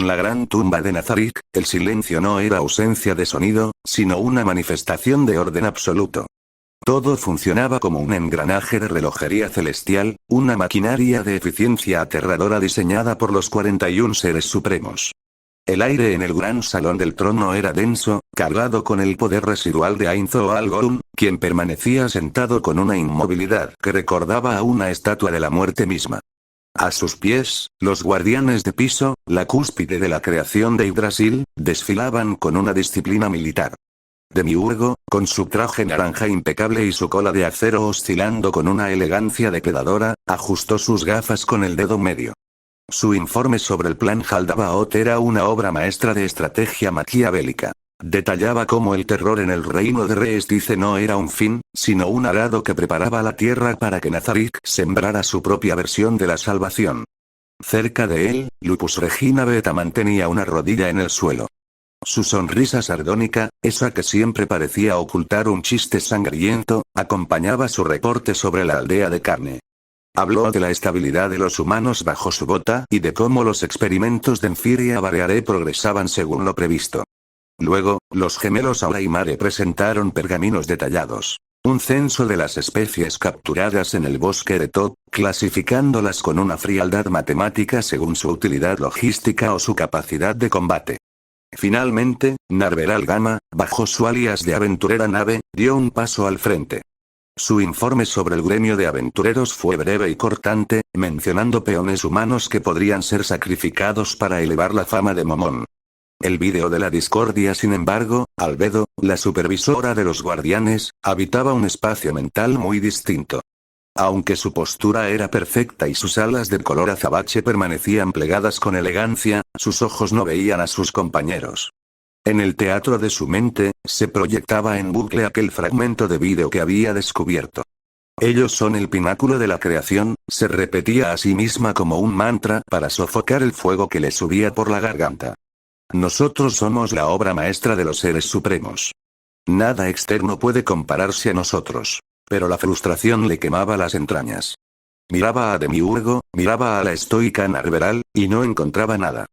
la gran tumba de Nazarick, el silencio no era ausencia de sonido, sino una manifestación de orden absoluto. Todo funcionaba como un engranaje de relojería celestial, una maquinaria de eficiencia aterradora diseñada por los 41 seres supremos. El aire en el gran salón del trono era denso, cargado con el poder residual de Ainzo Al-Gorn, quien permanecía sentado con una inmovilidad que recordaba a una estatua de la muerte misma. A sus pies, los guardianes de piso, la cúspide de la creación de Yggdrasil, desfilaban con una disciplina militar. Demiurgo, con su traje naranja impecable y su cola de acero oscilando con una elegancia depredadora, ajustó sus gafas con el dedo medio. Su informe sobre el plan Haldabaoth era una obra maestra de estrategia maquiavélica. Detallaba cómo el terror en el reino de Reestice no era un fin, sino un arado que preparaba la tierra para que Nazarick sembrara su propia versión de la salvación. Cerca de él, Lupus Regina Beta mantenía una rodilla en el suelo. Su sonrisa sardónica, esa que siempre parecía ocultar un chiste sangriento, acompañaba su reporte sobre la aldea de carne. Habló de la estabilidad de los humanos bajo su bota y de cómo los experimentos de Enfiria Bareare progresaban según lo previsto. Luego, los gemelos Aura y Mare presentaron pergaminos detallados. Un censo de las especies capturadas en el bosque de Todd, clasificándolas con una frialdad matemática según su utilidad logística o su capacidad de combate. Finalmente, Narveral Gama, bajo su alias de aventurera nave, dio un paso al frente. Su informe sobre el gremio de aventureros fue breve y cortante, mencionando peones humanos que podrían ser sacrificados para elevar la fama de Momón. El vídeo de la discordia, sin embargo, Albedo, la supervisora de los guardianes, habitaba un espacio mental muy distinto. Aunque su postura era perfecta y sus alas de color azabache permanecían plegadas con elegancia, sus ojos no veían a sus compañeros. En el teatro de su mente, se proyectaba en bucle aquel fragmento de vídeo que había descubierto. Ellos son el pináculo de la creación, se repetía a sí misma como un mantra para sofocar el fuego que le subía por la garganta. Nosotros somos la obra maestra de los seres supremos. Nada externo puede compararse a nosotros. Pero la frustración le quemaba las entrañas. Miraba a Demiurgo, miraba a la estoica Narveral, y no encontraba nada.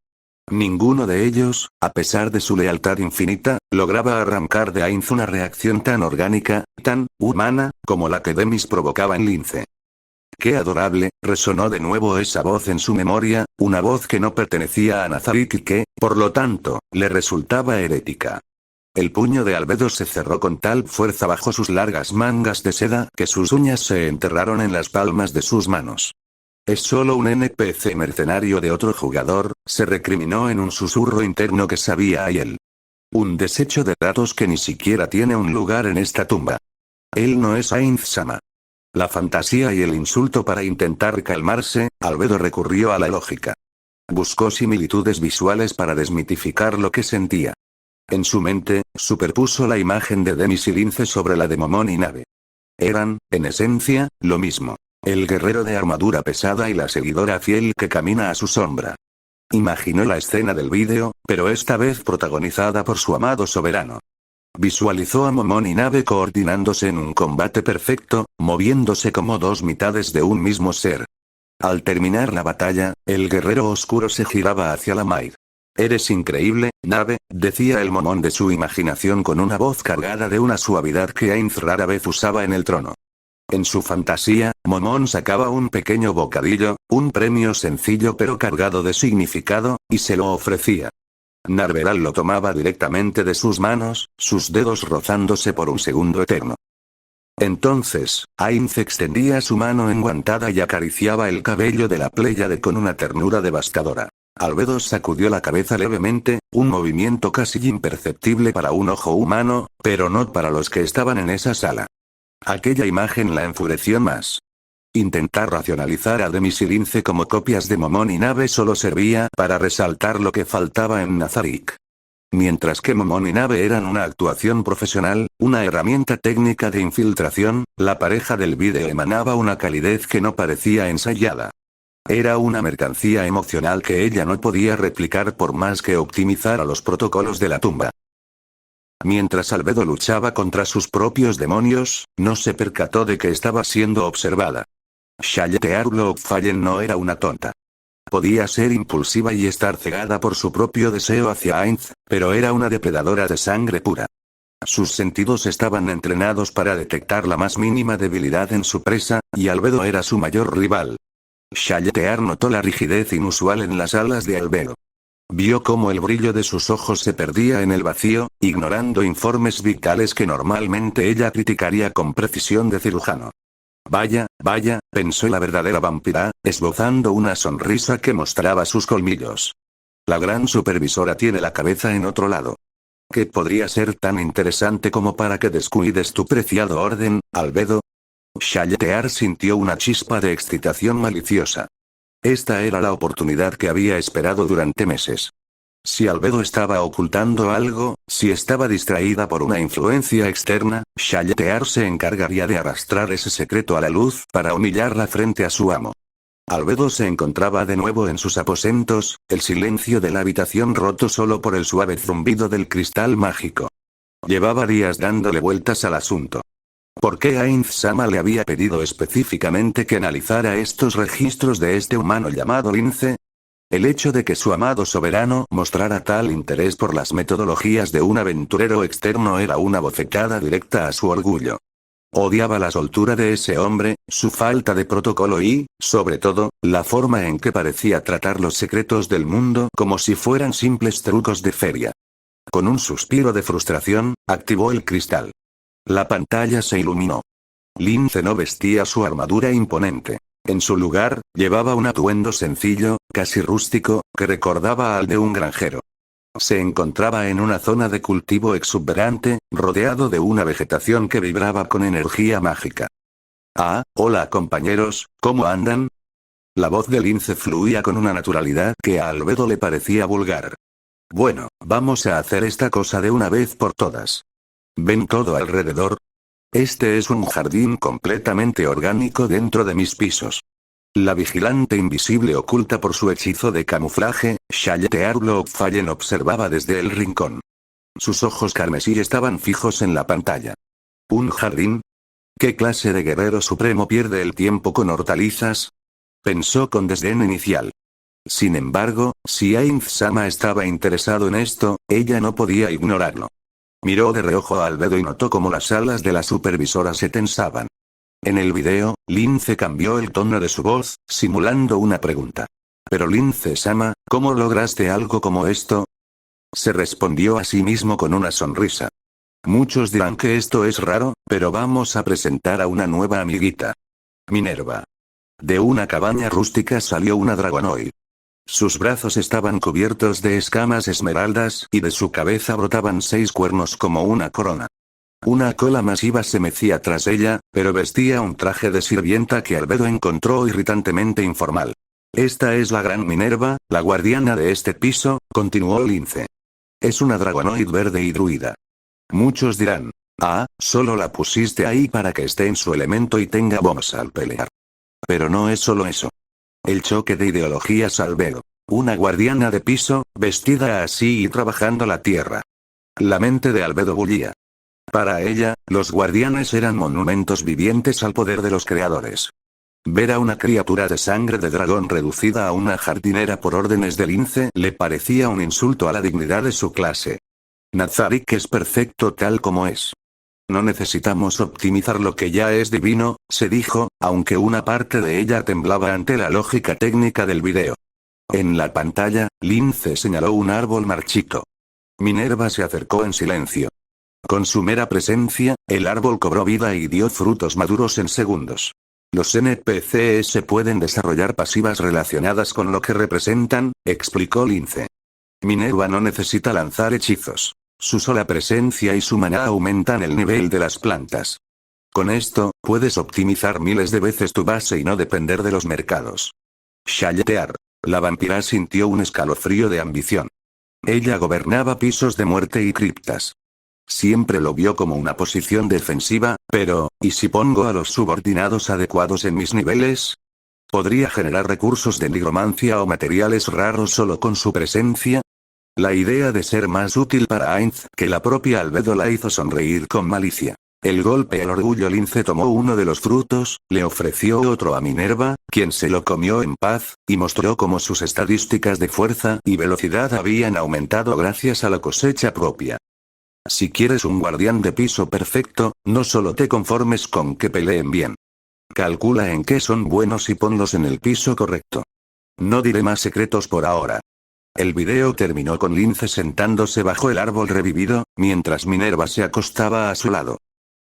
Ninguno de ellos, a pesar de su lealtad infinita, lograba arrancar de Ainz una reacción tan orgánica, tan humana, como la que Demis provocaba en Lince. ¡Qué adorable!, resonó de nuevo esa voz en su memoria, una voz que no pertenecía a Nazarick y que, por lo tanto, le resultaba herética. El puño de Albedo se cerró con tal fuerza bajo sus largas mangas de seda que sus uñas se enterraron en las palmas de sus manos. Es solo un NPC mercenario de otro jugador, se recriminó en un susurro interno que sabía a él. Un desecho de datos que ni siquiera tiene un lugar en esta tumba. Él no es Ainz-sama. La fantasía y el insulto para intentar calmarse, Albedo recurrió a la lógica. Buscó similitudes visuales para desmitificar lo que sentía. En su mente, superpuso la imagen de Demis y Lince sobre la de Momón y Nave. Eran, en esencia, lo mismo. El guerrero de armadura pesada y la seguidora fiel que camina a su sombra. Imaginó la escena del vídeo, pero esta vez protagonizada por su amado soberano. Visualizó a Momón y Nave coordinándose en un combate perfecto, moviéndose como dos mitades de un mismo ser. Al terminar la batalla, el guerrero oscuro se giraba hacia la Maid. «Eres increíble, Nave», decía el Momón de su imaginación con una voz cargada de una suavidad que Ainz rara vez usaba en el trono. En su fantasía, Momón sacaba un pequeño bocadillo, un premio sencillo pero cargado de significado, y se lo ofrecía. Narveral lo tomaba directamente de sus manos, sus dedos rozándose por un segundo eterno. Entonces, Ainz extendía su mano enguantada y acariciaba el cabello de la Pléyade con una ternura devastadora. Albedo sacudió la cabeza levemente, un movimiento casi imperceptible para un ojo humano, pero no para los que estaban en esa sala. Aquella imagen la enfureció más. Intentar racionalizar a Demis y Lince como copias de Momón y Nave solo servía para resaltar lo que faltaba en Nazarick. Mientras que Momón y Nave eran una actuación profesional, una herramienta técnica de infiltración, la pareja del vídeo emanaba una calidez que no parecía ensayada. Era una mercancía emocional que ella no podía replicar por más que optimizara los protocolos de la tumba. Mientras Albedo luchaba contra sus propios demonios, no se percató de que estaba siendo observada. Charlotte Fallen no era una tonta. Podía ser impulsiva y estar cegada por su propio deseo hacia Ainz, pero era una depredadora de sangre pura. Sus sentidos estaban entrenados para detectar la más mínima debilidad en su presa, y Albedo era su mayor rival. Shaltear notó la rigidez inusual en las alas de Albedo. Vio cómo el brillo de sus ojos se perdía en el vacío, ignorando informes vitales que normalmente ella criticaría con precisión de cirujano. Vaya, pensó la verdadera vampira, esbozando una sonrisa que mostraba sus colmillos. La gran supervisora tiene la cabeza en otro lado. ¿Qué podría ser tan interesante como para que descuides tu preciado orden, Albedo? Shaltear sintió una chispa de excitación maliciosa. Esta era la oportunidad que había esperado durante meses. Si Albedo estaba ocultando algo, si estaba distraída por una influencia externa, Shaltear se encargaría de arrastrar ese secreto a la luz para humillarla frente a su amo. Albedo se encontraba de nuevo en sus aposentos, el silencio de la habitación roto solo por el suave zumbido del cristal mágico. Llevaba días dándole vueltas al asunto. ¿Por qué Ainz-sama le había pedido específicamente que analizara estos registros de este humano llamado Lince? El hecho de que su amado soberano mostrara tal interés por las metodologías de un aventurero externo era una bofetada directa a su orgullo. Odiaba la soltura de ese hombre, su falta de protocolo y, sobre todo, la forma en que parecía tratar los secretos del mundo como si fueran simples trucos de feria. Con un suspiro de frustración, activó el cristal. La pantalla se iluminó. Lince no vestía su armadura imponente. En su lugar, llevaba un atuendo sencillo, casi rústico, que recordaba al de un granjero. Se encontraba en una zona de cultivo exuberante, rodeado de una vegetación que vibraba con energía mágica. Ah, hola compañeros, ¿cómo andan? La voz de Lince fluía con una naturalidad que a Albedo le parecía vulgar. Bueno, vamos a hacer esta cosa de una vez por todas. ¿Ven todo alrededor? Este es un jardín completamente orgánico dentro de mis pisos. La vigilante invisible oculta por su hechizo de camuflaje, Shaltear Blockfallen observaba desde el rincón. Sus ojos carmesí estaban fijos en la pantalla. ¿Un jardín? ¿Qué clase de guerrero supremo pierde el tiempo con hortalizas? Pensó con desdén inicial. Sin embargo, si Ainz-sama estaba interesado en esto, ella no podía ignorarlo. Miró de reojo a Albedo y notó cómo las alas de la supervisora se tensaban. En el video, Lince cambió el tono de su voz, simulando una pregunta. Pero Lince-sama, ¿cómo lograste algo como esto? Se respondió a sí mismo con una sonrisa. Muchos dirán que esto es raro, pero vamos a presentar a una nueva amiguita. Minerva. De una cabaña rústica salió una dragonoid. Sus brazos estaban cubiertos de escamas esmeraldas y de su cabeza brotaban 6 cuernos como una corona. Una cola masiva se mecía tras ella, pero vestía un traje de sirvienta que Albedo encontró irritantemente informal. Esta es la gran Minerva, la guardiana de este piso, continuó Lince. Es una dragonoid verde y druida. Muchos dirán, ah, solo la pusiste ahí para que esté en su elemento y tenga bombas al pelear. Pero no es solo eso. El choque de ideologías Albedo. Una guardiana de piso, vestida así y trabajando la tierra. La mente de Albedo bullía. Para ella, los guardianes eran monumentos vivientes al poder de los creadores. Ver a una criatura de sangre de dragón reducida a una jardinera por órdenes de Lince le parecía un insulto a la dignidad de su clase. Nazarik es perfecto tal como es. No necesitamos optimizar lo que ya es divino, se dijo, aunque una parte de ella temblaba ante la lógica técnica del video. En la pantalla, Lince señaló un árbol marchito. Minerva se acercó en silencio. Con su mera presencia, el árbol cobró vida y dio frutos maduros en segundos. Los NPCs pueden desarrollar pasivas relacionadas con lo que representan, explicó Lince. Minerva no necesita lanzar hechizos. Su sola presencia y su maná aumentan el nivel de las plantas. Con esto, puedes optimizar miles de veces tu base y no depender de los mercados. Shaltear. La vampira sintió un escalofrío de ambición. Ella gobernaba pisos de muerte y criptas. Siempre lo vio como una posición defensiva, pero, ¿y si pongo a los subordinados adecuados en mis niveles? ¿Podría generar recursos de nigromancia o materiales raros solo con su presencia? La idea de ser más útil para Ainz que la propia Albedo la hizo sonreír con malicia. El golpe al orgullo. Lince tomó uno de los frutos, le ofreció otro a Minerva, quien se lo comió en paz, y mostró cómo sus estadísticas de fuerza y velocidad habían aumentado gracias a la cosecha propia. Si quieres un guardián de piso perfecto, no solo te conformes con que peleen bien. Calcula en qué son buenos y ponlos en el piso correcto. No diré más secretos por ahora. El video terminó con Lince sentándose bajo el árbol revivido, mientras Minerva se acostaba a su lado.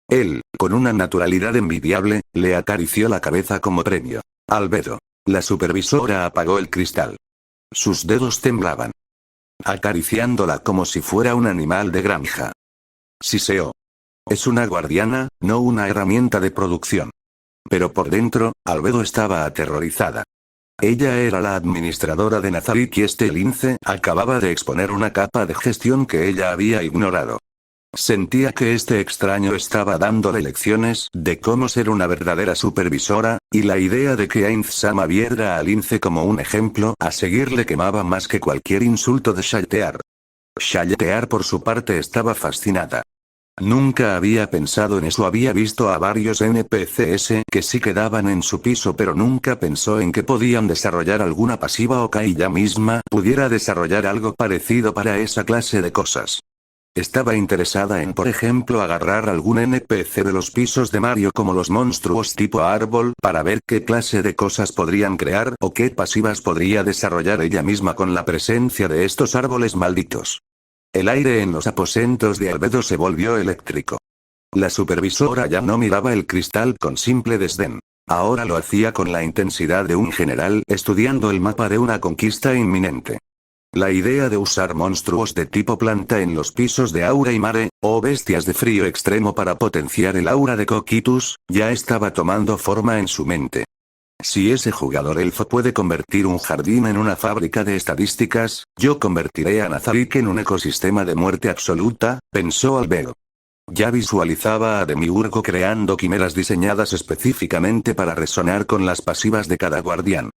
Él, con una naturalidad envidiable, le acarició la cabeza como premio. Albedo. La supervisora apagó el cristal. Sus dedos temblaban, acariciándola como si fuera un animal de granja. Siseó. Es una guardiana, no una herramienta de producción. Pero por dentro, Albedo estaba aterrorizada. Ella era la administradora de Nazarik y este Lince acababa de exponer una capa de gestión que ella había ignorado. Sentía que este extraño estaba dándole lecciones de cómo ser una verdadera supervisora, y la idea de que Ainz-sama viera a Lince como un ejemplo a seguir le quemaba más que cualquier insulto de Shaltear. Shaltear por su parte estaba fascinada. Nunca había pensado en eso. Había visto a varios NPCs que sí quedaban en su piso, pero nunca pensó en que podían desarrollar alguna pasiva o que ella misma pudiera desarrollar algo parecido para esa clase de cosas. Estaba interesada en, por ejemplo, agarrar algún NPC de los pisos de Mario como los monstruos tipo árbol para ver qué clase de cosas podrían crear o qué pasivas podría desarrollar ella misma con la presencia de estos árboles malditos. El aire en los aposentos de Albedo se volvió eléctrico. La supervisora ya no miraba el cristal con simple desdén. Ahora lo hacía con la intensidad de un general estudiando el mapa de una conquista inminente. La idea de usar monstruos de tipo planta en los pisos de Aura y Mare, o bestias de frío extremo para potenciar el aura de Coquitus, ya estaba tomando forma en su mente. Si ese jugador elfo puede convertir un jardín en una fábrica de estadísticas, yo convertiré a Nazarik en un ecosistema de muerte absoluta, pensó Albedo. Ya visualizaba a Demiurgo creando quimeras diseñadas específicamente para resonar con las pasivas de cada guardián.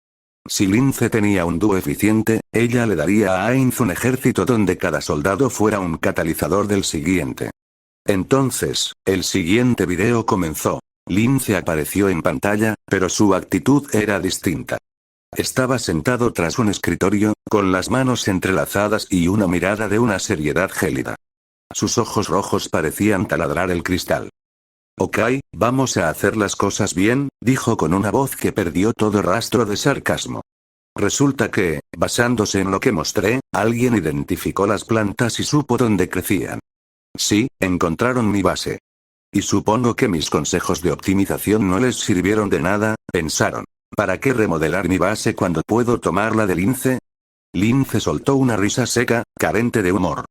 Si Lince tenía un dúo eficiente, ella le daría a Ainz un ejército donde cada soldado fuera un catalizador del siguiente. Entonces, el siguiente video comenzó. Lince apareció en pantalla, pero su actitud era distinta. Estaba sentado tras un escritorio, con las manos entrelazadas y una mirada de una seriedad gélida. Sus ojos rojos parecían taladrar el cristal. Ok, vamos a hacer las cosas bien, dijo con una voz que perdió todo rastro de sarcasmo. Resulta que, basándose en lo que mostré, alguien identificó las plantas y supo dónde crecían. Sí, encontraron mi base. Y supongo que mis consejos de optimización no les sirvieron de nada, pensaron. ¿Para qué remodelar mi base cuando puedo tomarla de Lince? Lince soltó una risa seca, carente de humor.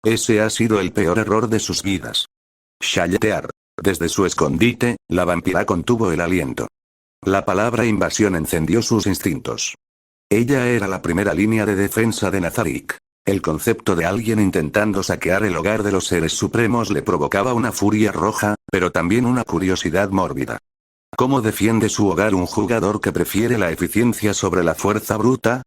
Ese ha sido el peor error de sus vidas. Shaltear. Desde su escondite, la vampira contuvo el aliento. La palabra invasión encendió sus instintos. Ella era la primera línea de defensa de Nazarik. El concepto de alguien intentando saquear el hogar de los seres supremos le provocaba una furia roja, pero también una curiosidad mórbida. ¿Cómo defiende su hogar un jugador que prefiere la eficiencia sobre la fuerza bruta?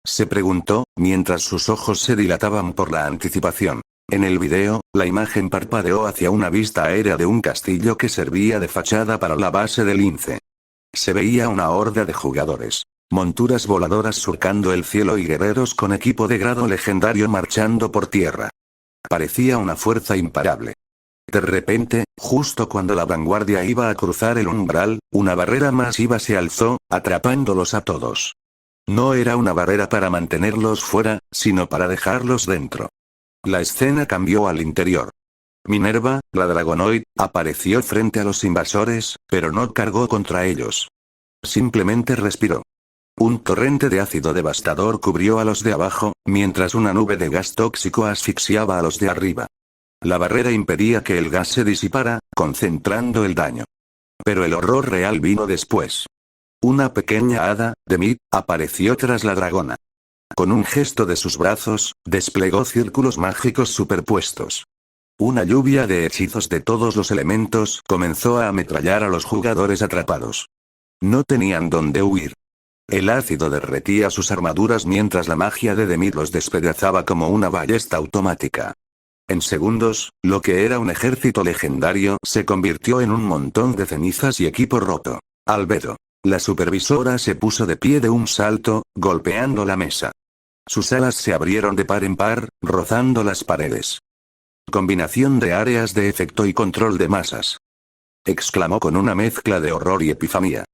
Se preguntó, mientras sus ojos se dilataban por la anticipación. En el video, la imagen parpadeó hacia una vista aérea de un castillo que servía de fachada para la base del Lince. Se veía una horda de jugadores. Monturas voladoras surcando el cielo y guerreros con equipo de grado legendario marchando por tierra. Parecía una fuerza imparable. De repente, justo cuando la vanguardia iba a cruzar el umbral, una barrera masiva se alzó, atrapándolos a todos. No era una barrera para mantenerlos fuera, sino para dejarlos dentro. La escena cambió al interior. Minerva, la Dragonoid, apareció frente a los invasores, pero no cargó contra ellos. Simplemente respiró. Un torrente de ácido devastador cubrió a los de abajo, mientras una nube de gas tóxico asfixiaba a los de arriba. La barrera impedía que el gas se disipara, concentrando el daño. Pero el horror real vino después. Una pequeña hada, Demit, apareció tras la dragona. Con un gesto de sus brazos, desplegó círculos mágicos superpuestos. Una lluvia de hechizos de todos los elementos comenzó a ametrallar a los jugadores atrapados. No tenían dónde huir. El ácido derretía sus armaduras mientras la magia de Demit los despedazaba como una ballesta automática. En segundos, lo que era un ejército legendario se convirtió en un montón de cenizas y equipo roto. Albedo. La supervisora se puso de pie de un salto, golpeando la mesa. Sus alas se abrieron de par en par, rozando las paredes. Combinación de áreas de efecto y control de masas. Exclamó con una mezcla de horror y epifanía.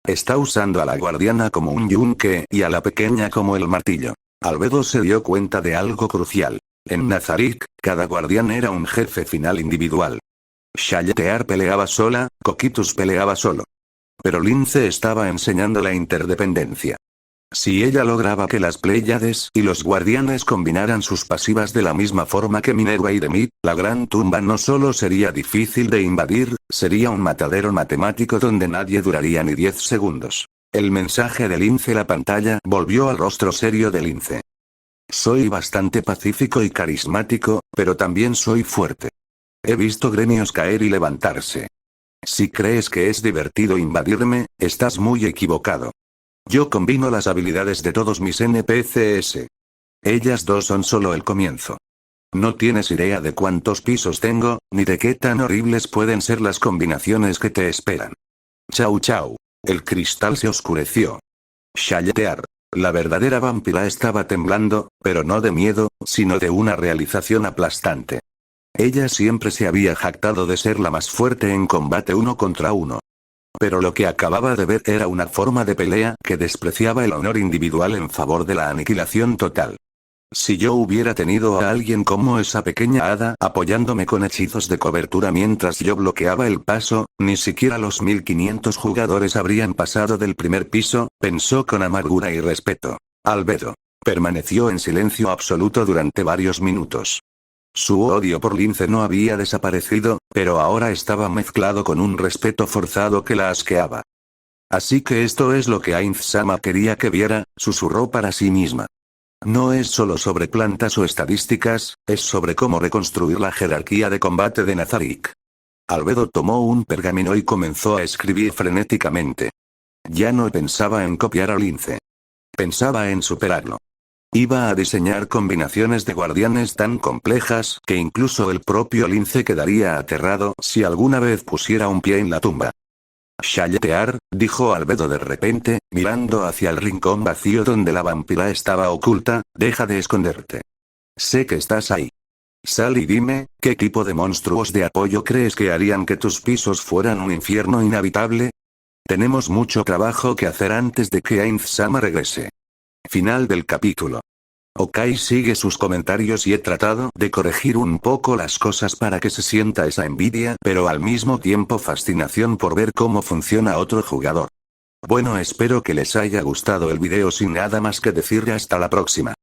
Está usando a la guardiana como un yunque y a la pequeña como el martillo. Albedo se dio cuenta de algo crucial. En Nazarick, cada guardián era un jefe final individual. Shaltear peleaba sola, Coquitous peleaba solo. Pero Lince estaba enseñando la interdependencia. Si ella lograba que las Pléyades y los guardianes combinaran sus pasivas de la misma forma que Minerva y Demit, la gran tumba no solo sería difícil de invadir, sería un matadero matemático donde nadie duraría ni 10 segundos. El mensaje de Lince la pantalla volvió al rostro serio de Lince. Soy bastante pacífico y carismático, pero también soy fuerte. He visto gremios caer y levantarse. Si crees que es divertido invadirme, estás muy equivocado. Yo combino las habilidades de todos mis NPCs. Ellas dos son solo el comienzo. No tienes idea de cuántos pisos tengo, ni de qué tan horribles pueden ser las combinaciones que te esperan. Chau chau. El cristal se oscureció. Shaltear. La verdadera vampira estaba temblando, pero no de miedo, sino de una realización aplastante. Ella siempre se había jactado de ser la más fuerte en combate 1 contra 1. Pero lo que acababa de ver era una forma de pelea que despreciaba el honor individual en favor de la aniquilación total. Si yo hubiera tenido a alguien como esa pequeña hada apoyándome con hechizos de cobertura mientras yo bloqueaba el paso, ni siquiera los 1500 jugadores habrían pasado del primer piso, pensó con amargura y respeto. Albedo. Permaneció en silencio absoluto durante varios minutos. Su odio por Lince no había desaparecido, pero ahora estaba mezclado con un respeto forzado que la asqueaba. Así que esto es lo que Ainz-sama quería que viera, susurró para sí misma. No es solo sobre plantas o estadísticas, es sobre cómo reconstruir la jerarquía de combate de Nazarick. Albedo tomó un pergamino y comenzó a escribir frenéticamente. Ya no pensaba en copiar a Lince. Pensaba en superarlo. Iba a diseñar combinaciones de guardianes tan complejas que incluso el propio Lince quedaría aterrado si alguna vez pusiera un pie en la tumba. Shaltear, dijo Albedo de repente, mirando hacia el rincón vacío donde la vampira estaba oculta, deja de esconderte. Sé que estás ahí. Sal y dime, ¿qué tipo de monstruos de apoyo crees que harían que tus pisos fueran un infierno inhabitable? Tenemos mucho trabajo que hacer antes de que Ainz-sama regrese. Final del capítulo. Okai sigue sus comentarios y he tratado de corregir un poco las cosas para que se sienta esa envidia, pero al mismo tiempo fascinación por ver cómo funciona otro jugador. Bueno, espero que les haya gustado el video sin nada más que decir hasta la próxima.